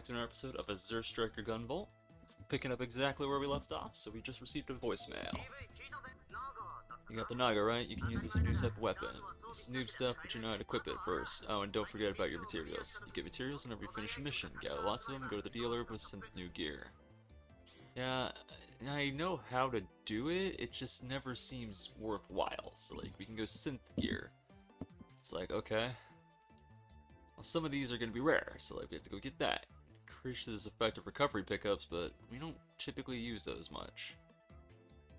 back to another episode of Azure Striker Gunvolt. Picking up exactly where we left off, so we just received a voicemail. You got the Naga, right? You can use this as a new type of weapon. It's noob stuff, but you know how to equip it first. Oh, and don't forget about your materials. You get materials whenever you finish a mission. Gather lots of them, go to the dealer with some new gear. Yeah, I know how to do it, it just never seems worthwhile. So, like, we can go synth gear. It's like, okay. Well, some of these are going to be rare, so like we have to go get that. Increases effective recovery pickups, but we don't typically use those much.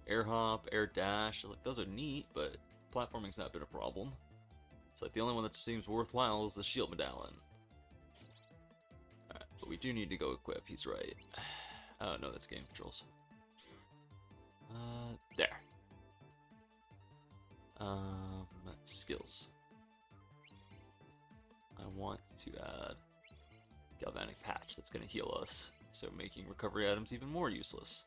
Air hop, air dash, like those are neat, but platforming's not been a problem. So like the only one that seems worthwhile is the shield medallion. Alright, but we do need to go equip, he's right. Oh no, that's game controls. There. Skills. I want to add galvanic patch, that's going to heal us, so making recovery items even more useless.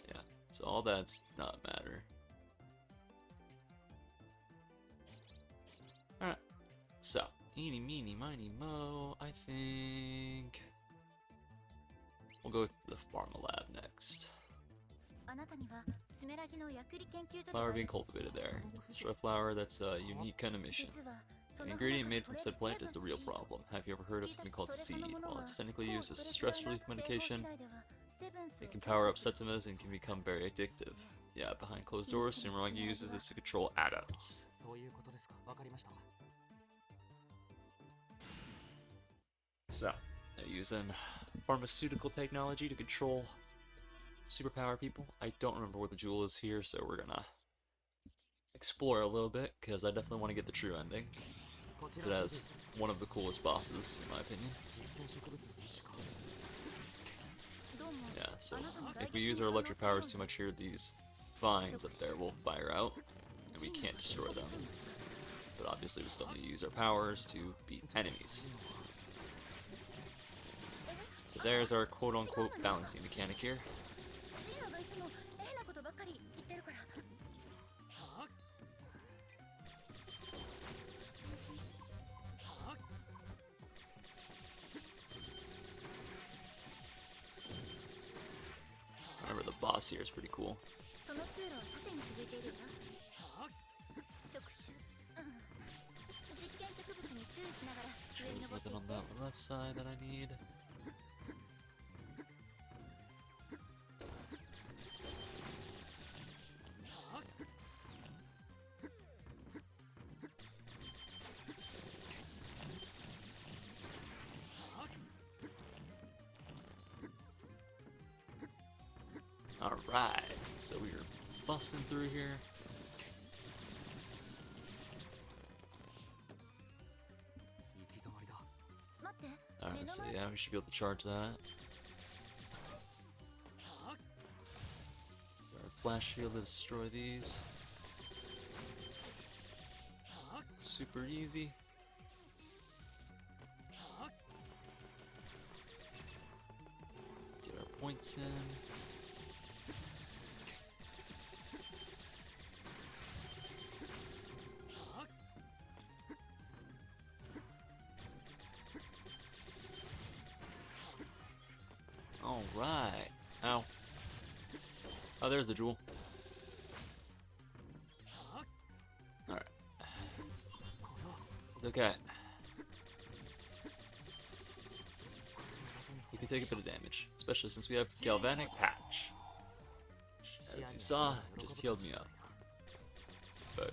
Yeah, so all that's not matter. Alright, so, eeny, meeny, miny, mo, I think we'll go with the Pharma Lab next. Flower being cultivated there. Stress flower, that's a unique kind of mission. An ingredient made from said plant is the real problem. Have you ever heard of something called seed? While it's technically used as a stress relief medication, it can power up StevenM and can become very addictive. Yeah, behind closed doors, Sumeragi uses this to control adults. So, they're using pharmaceutical technology to control superpower people. I don't remember where the jewel is here, so we're gonna explore a little bit, because I definitely want to get the true ending. It has one of the coolest bosses, in my opinion. Yeah, so if we use our electric powers too much here, these vines up there will fire out, and we can't destroy them. But obviously we still need to use our powers to beat enemies. So there's our quote-unquote balancing mechanic here. Remember, the boss here is pretty cool. Nothing on that left side that I need. Alright, so we are busting through here. Alright, so yeah, we should be able to charge that. Our flash shield to destroy these. Super easy. Get our points in. Alright. Ow. Oh, there's the jewel. Alright. It's okay. We can take a bit of damage, especially since we have galvanic patch. As you saw, it just healed me up. But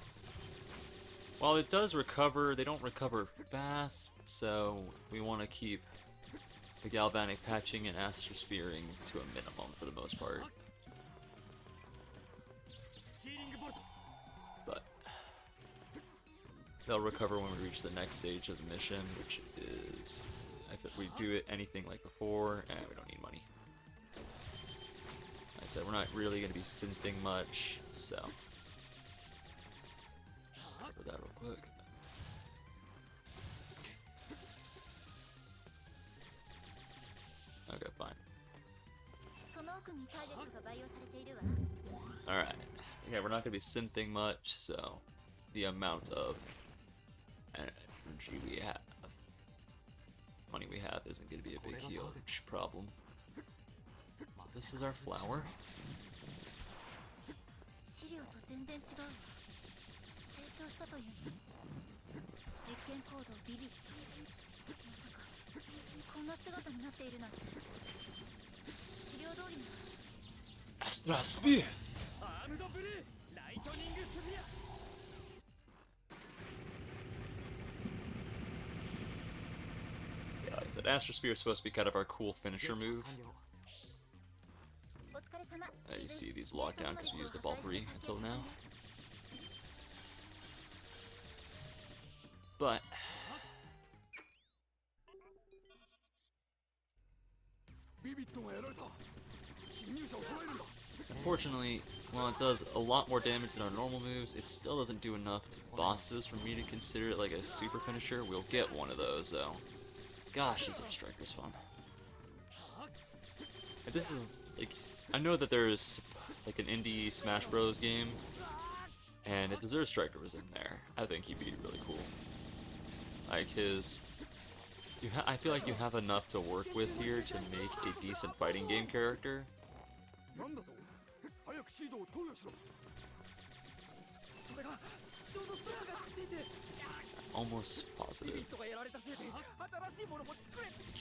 while it does recover, they don't recover fast, so we want to keep the galvanic patching and astral spearing to a minimum for the most part. But they'll recover when we reach the next stage of the mission, which is, if we do it anything like before, we don't need money. Like I said, we're not really going to be synthing much, so cover that real quick. Okay, fine. Alright, yeah, we're not gonna be synthing much, so the amount of energy we have, money we have, isn't gonna be a big huge problem. So this is our flower. 資料と全然違う。成長したというの。実験コードビビ。まさかこんな姿になっているなんて。資料通りの。アストラスピー。アームドブルー、ライトニングスフィア。Yeah, like I said, Astro Spear is supposed to be kind of our cool finisher move. You see these locked down because we used up all 3 until now. But unfortunately, while it does a lot more damage than our normal moves, it still doesn't do enough to bosses for me to consider it like a super finisher. We'll get one of those though. Gosh, Azure Striker's fun. And this is like, I know that there's like an indie Smash Bros game, and if Azure Striker was in there, I think he'd be really cool. Like I feel like you have enough to work with here to make a decent fighting game character. Almost positive. You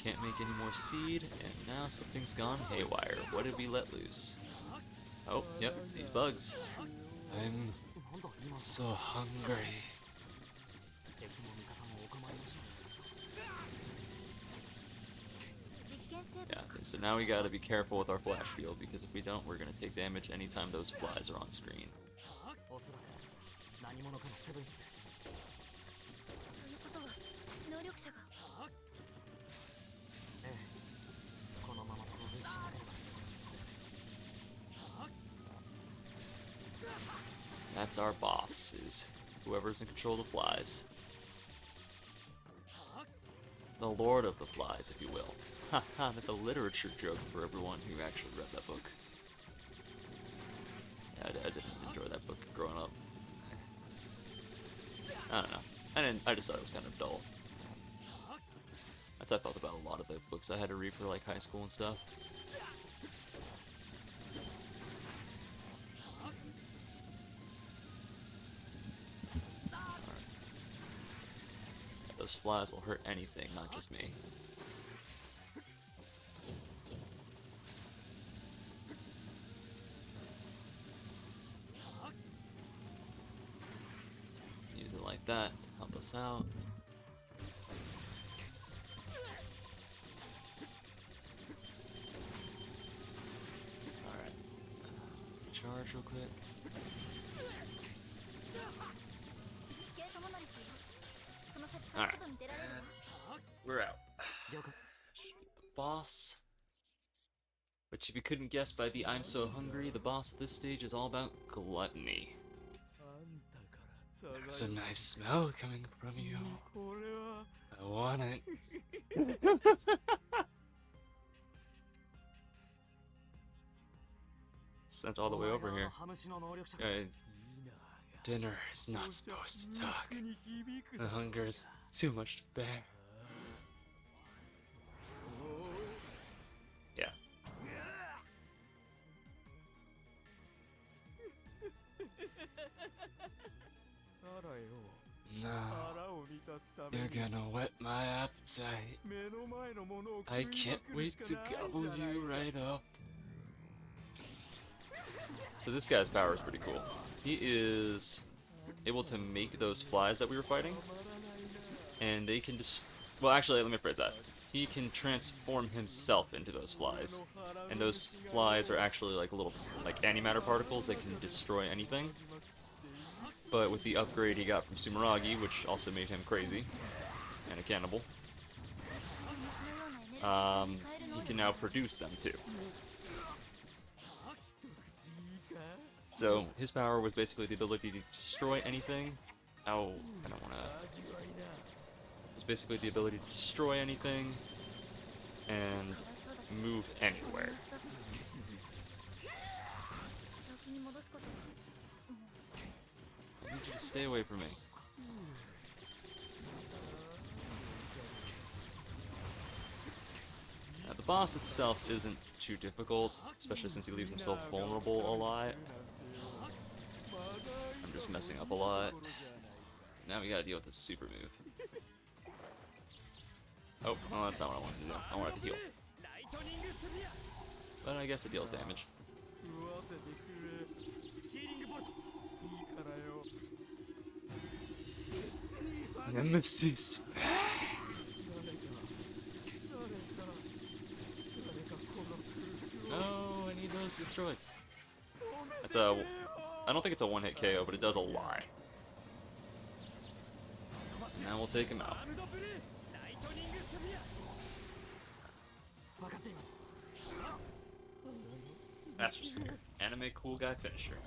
can't make any more seed, and now something's gone haywire. What did we let loose? Oh, yep, these bugs. I'm so hungry. Yeah, so now we gotta be careful with our flash field, because if we don't, we're gonna take damage anytime those flies are on screen. That's our boss, is whoever's in control of the flies. The Lord of the Flies, if you will. Haha, that's a literature joke for everyone who actually read that book. Yeah, I didn't enjoy that book growing up. I don't know. I just thought it was kind of dull. That's how I felt about a lot of the books I had to read for like high school and stuff. Alright. Yeah, those flies will hurt anything, not just me. Use it like that to help us out. Charge real quick. Alright. We're out. Boss. Which, if you couldn't guess by the I'm so hungry, the boss of this stage is all about gluttony. There's a nice smell coming from you. I want it. Sent all the way over here. Dinner is not supposed to talk. The hunger is too much to bear. Yeah. No. You're gonna whet my appetite. I can't wait to gobble you right up. So this guy's power is pretty cool. He is able to make those flies that we were fighting, and they can just, well, actually, let me phrase that. He can transform himself into those flies, and those flies are actually like little, like antimatter particles that can destroy anything. But with the upgrade he got from Sumeragi, which also made him crazy and a cannibal, he can now produce them too. So his power was basically the ability to destroy anything. Oh, I don't want to. It was basically the ability to destroy anything and move anywhere. I need you to stay away from me. Now, the boss itself isn't too difficult, especially since he leaves himself vulnerable a lot. I'm just messing up a lot. Now we gotta deal with this super move. Oh, well, that's not what I wanted to do. I wanted to heal. But I guess it deals damage. Nemesis. No, I need those destroyed. That's a... I don't think it's a one-hit KO, but it does a lot. Now we'll take him out. Master Sphere. Anime cool guy finisher.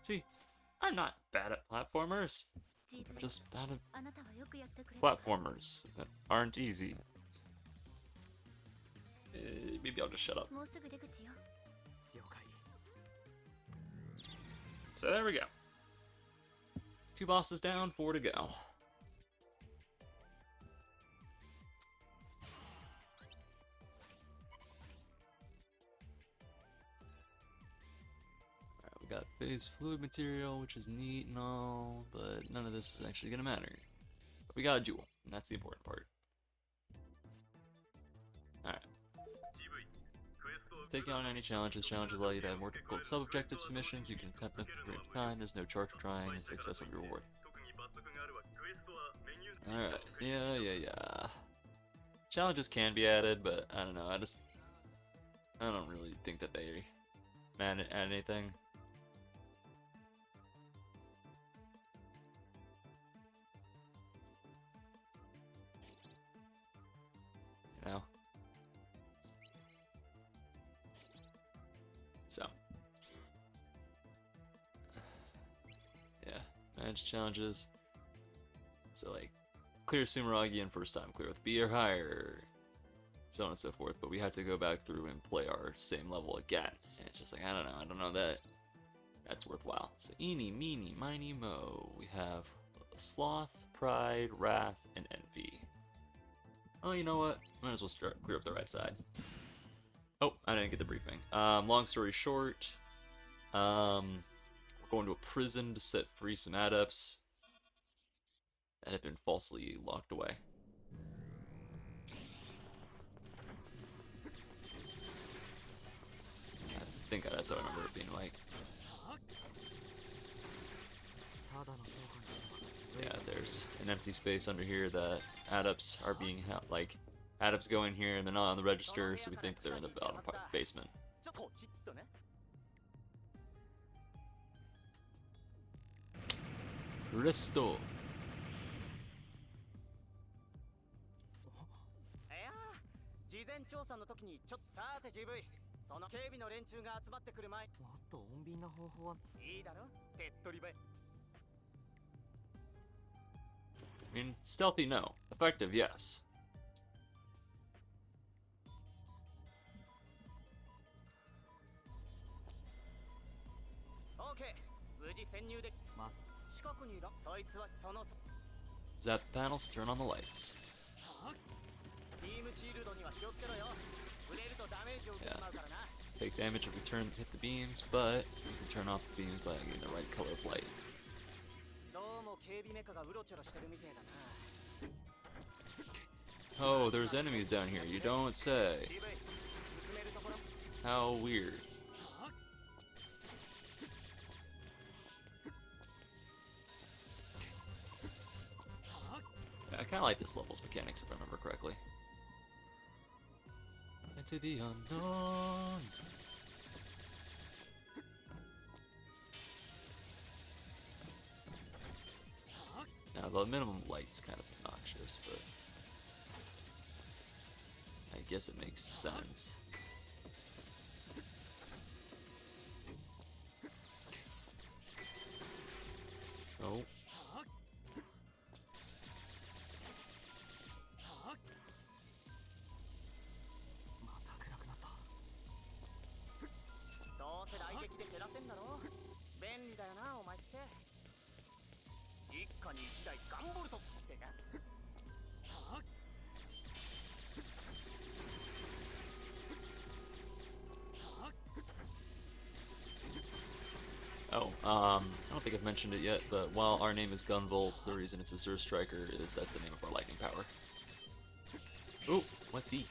See, I'm not bad at platformers. I'm just bad at platformers that aren't easy. Maybe I'll just shut up. So there we go. 2 bosses down, 4 to go. Alright, we got phase fluid material, which is neat and all, but none of this is actually gonna matter. But we got a jewel, and that's the important part. Alright. Take on any challenges. Challenges allow you to have more difficult sub-objective submissions. You can attempt them for a period of time. There's no charge for trying, and success will be rewarded. Alright, yeah. Challenges can be added, but I don't know. I don't really think that they add anything. You know? So, yeah, manage challenges. So like, clear Sumeragi and first time clear with B or higher, so on and so forth. But we have to go back through and play our same level again. And it's just like, I don't know that that's worthwhile. So eeny, meeny, miny, mo. We have Sloth, Pride, Wrath, and Envy. Oh, you know what? Might as well clear up the right side. Oh, I didn't get the briefing. Long story short, we're going to a prison to set free some adepts that have been falsely locked away. I think that's how I remember it being like. Yeah, there's an empty space under here that adepts are being held, like, adepts go in here and they're not on the register, so we think they're in the bottom basement. Crystal. 事前調査の時にさて GV その警備の連中が集まってくる前もっと穏便な方法はいいだろ手っ取り早い I mean, stealthy, no. Effective, yes. Okay 無事潜入で近くにいらそいつはその Zap panels to turn on the lights. ビームシールドには気をつけろよ触れるとダメージを受けてしまうからな Take damage if we hit the beams, but we can turn off the beams by getting the right color of light. どうも警備メカがうろちょろしてるみてえだな Oh, there's enemies down here. You don't say. 進めるところ How weird. I kind of like this level's mechanics, if I remember correctly. Into the unknown. Now, the minimum light's kind of obnoxious, but I guess it makes sense. Oh. 便利だよなお前って。一家に一台ガンボルトってか。 Oh, I don't think I've mentioned it yet, but while our name is Gunvolt, the reason it's Azure Striker is that's the name of our lightning power. Ooh, what's he?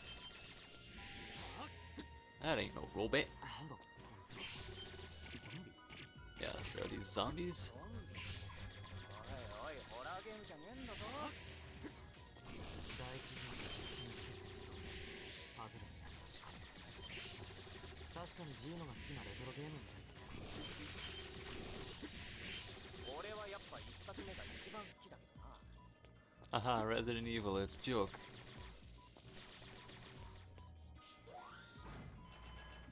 That ain't no robot. Yeah, so are these zombies? おいおいホラーゲームじゃねえんだぞ。大企業の実験施設パズルになった仕掛け。確かにジーノが好きなレトロゲームみたいだね。俺はやっぱ一作目が一番好きだけどな。 Haha, Resident Evil, it's joke.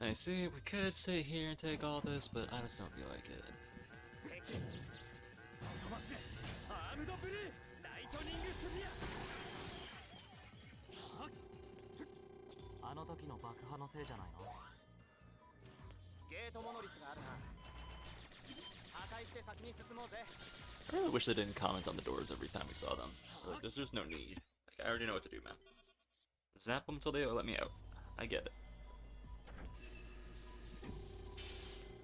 I see, we could sit here and take all this, but I just don't feel like it. 飛ばしてアームドブルーライトニングスフィア。あの時の爆破のせいじゃないの。ゲートモノリスがあるな。破壊して先に進もうぜ。 I really wish they didn't comment on the doors every time we saw them. Like, there's just no need. Like, I already know what to do, man. Zap them till they let me out. I get it.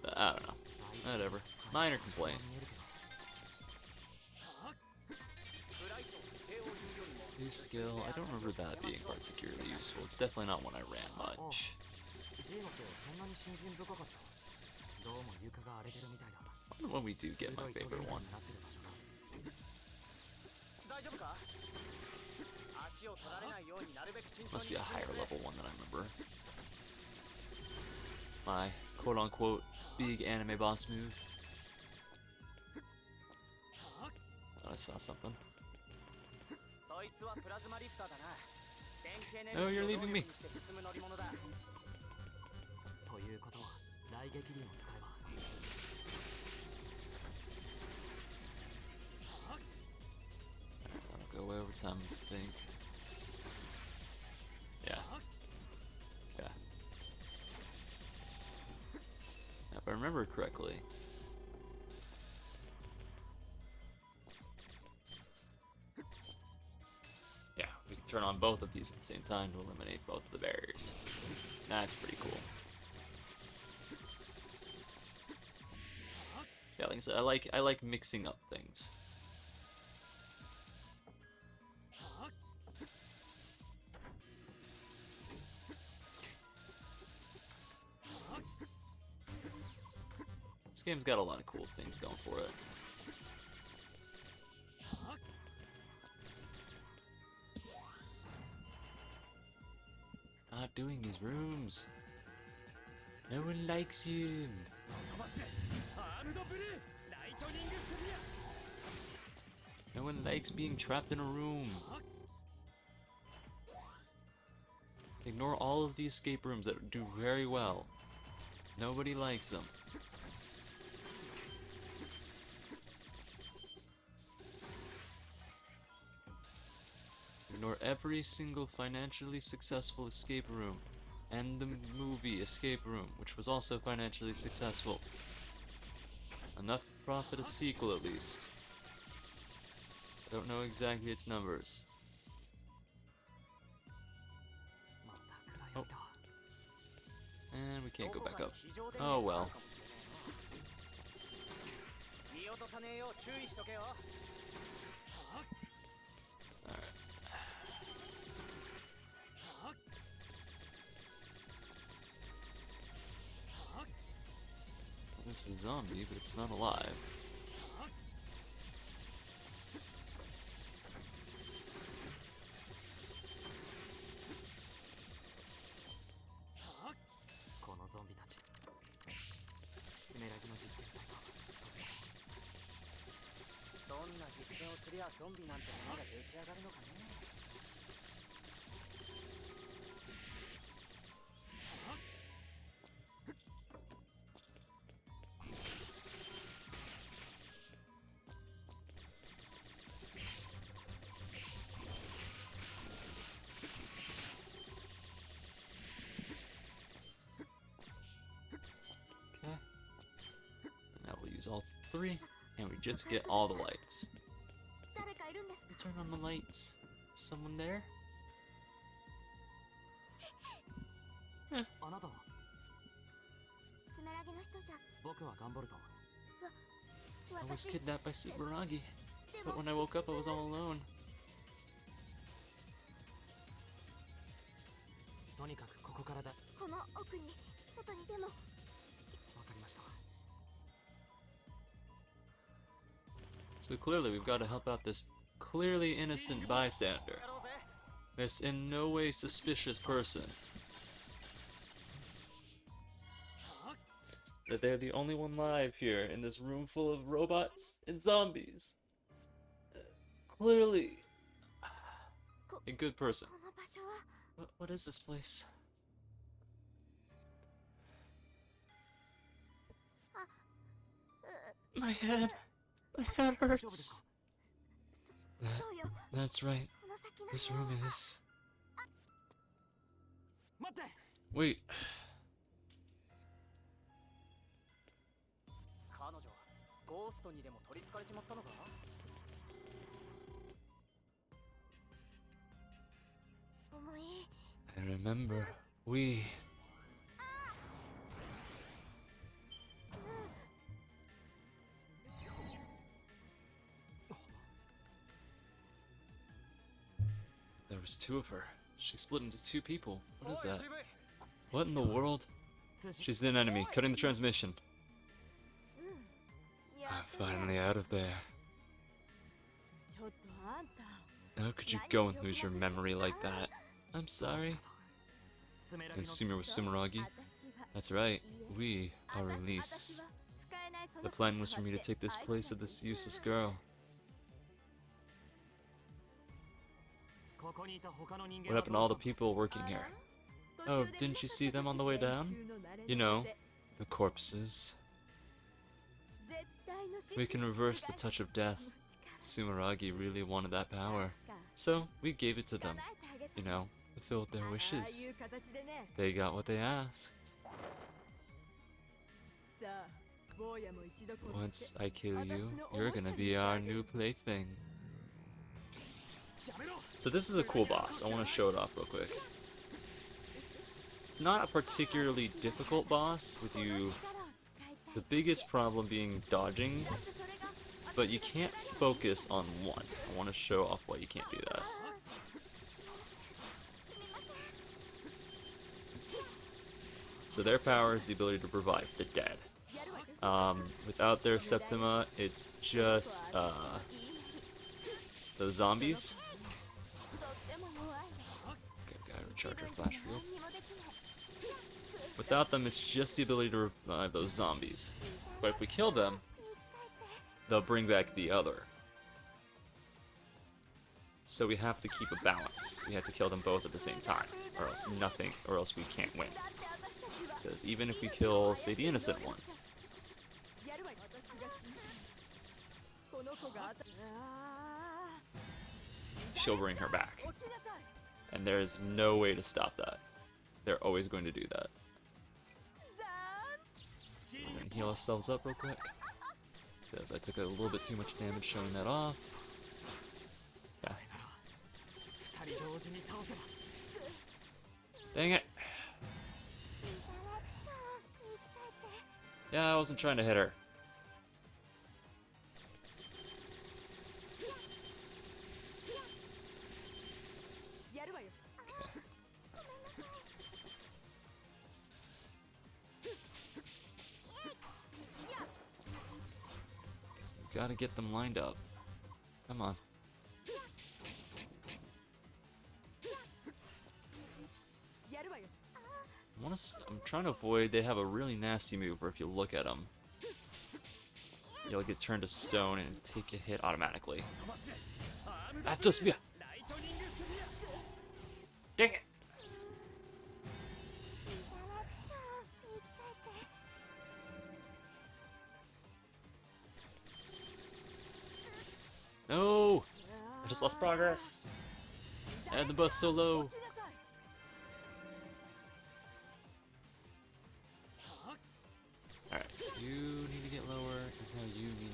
But I don't know. Whatever. Minor complaint. New skill. I don't remember that being particularly useful. It's definitely not one I ran much. I wonder when we do get my favorite one. Must be a higher level one than I remember. My quote-unquote big anime boss move. Thought I saw something. Oh, you're leaving me. I'll go over time, I think. Yeah. Yeah. If I remember correctly. Yeah, we can turn on both of these at the same time to eliminate both of the barriers. That's pretty cool. Yeah, like I said, I like mixing up things. This game's got a lot of cool things going for it. Not doing these rooms. No one likes him. No one likes being trapped in a room. Ignore all of the escape rooms that do very well. Nobody likes them. Ignore every single financially successful escape room, and the movie Escape Room, which was also financially successful. Enough to profit a sequel at least. I don't know exactly its numbers. Oh. And we can't go back up. Oh well. Alright. This is a zombie, but it's not alive. All 3, and we just get all the lights. 誰かいるんですか？ Turn on the lights. Someone there? あなたは？スメラギの人じゃ。僕はガンボルト。 I was 私 kidnapped by Subaragi, で but も when I woke up I was all alone. とにかくここからだ。この奥に外にでも。わかりました。 So clearly we've got to help out this clearly innocent bystander. This in no way suspicious person. That they're the only one live here in this room full of robots and zombies. Clearly a good person. この場所は What is this place? My head. My head 大丈夫です hurts. か？そうよ。 That's right. この先の This 部屋 room は is. 待って。 Wait. 彼女はゴーストにでも取りつかれちまったのか？ 重い。 I remember. We. There was 2 of her. She split into 2 people. What is that? What in the world? 通信。 She's an enemy. Cutting the transmission. や I'm っとね finally out of there. ちょっとあんた。 How could you go and lose your memory like that? I'm sorry. スメラギ And の Sumer with Sumeragi. 私は That's right. いいえ We 私 are 私 release. は使えないその The plan was for me to take this place of this useless girl. ここにいた他の人間 What は happened to どう all し the たの？ people working here? Oh, didn't you see them on the way down? You know, the corpses. We can reverse the touch of death. Sumeragi really wanted that power. So, we gave it to them. You know, fulfilled their wishes. They got what they asked. Once I kill you, you're gonna be our new plaything. So this is a cool boss. I want to show it off real quick. It's not a particularly difficult boss with you. The biggest problem being dodging, but you can't focus on one. I want to show off why you can't do that. So their power is the ability to revive the dead. Without their Septima, it's just those zombies. Okay, gotta recharge our flash field. Without them, it's just the ability to revive those zombies. But if we kill them, they'll bring back the other. So we have to keep a balance. We have to kill them both at the same time, or else nothing, or else we can't win. Because even if we kill, say, the innocent one, she'll bring her back. And there is no way to stop that. They're always going to do that. We're going to heal ourselves up real quick. Because I took a little bit too much damage showing that off. Yeah. 二人同時に倒せば。 Dang it. Yeah, I wasn't trying to hit her. Gotta get them lined up. Come on. I'm trying to avoid. They have a really nasty move where if you look at them, you'll get turned to stone and take a hit automatically. That's just me. Dang it! No! I just lost progress. And the bus so low. Alright, you need to get lower, and now you need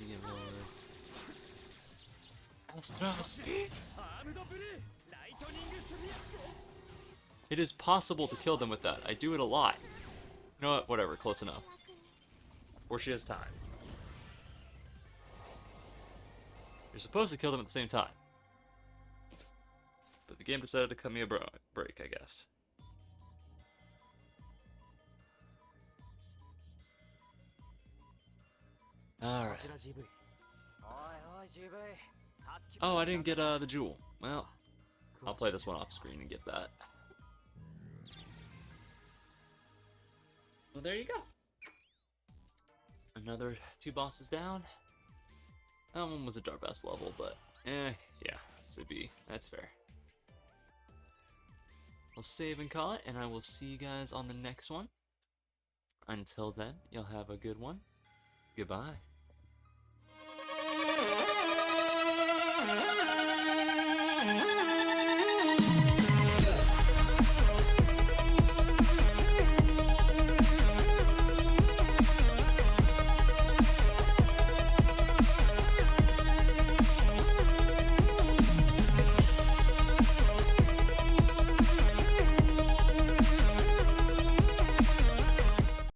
Trust me. It is possible to kill them with that. I do it a lot. You know what? Whatever. Close enough. Or she has time. You're supposed to kill them at the same time. But the game decided to cut me a break, I guess. Alright. Oh, I didn't get the jewel. Well, I'll play this one off screen and get that. Well, there you go. Another 2 bosses down. That one was a Darbest level, but yeah, it's a B. That's fair. We'll save and call it, and I will see you guys on the next one. Until then, you'll have a good one. Goodbye.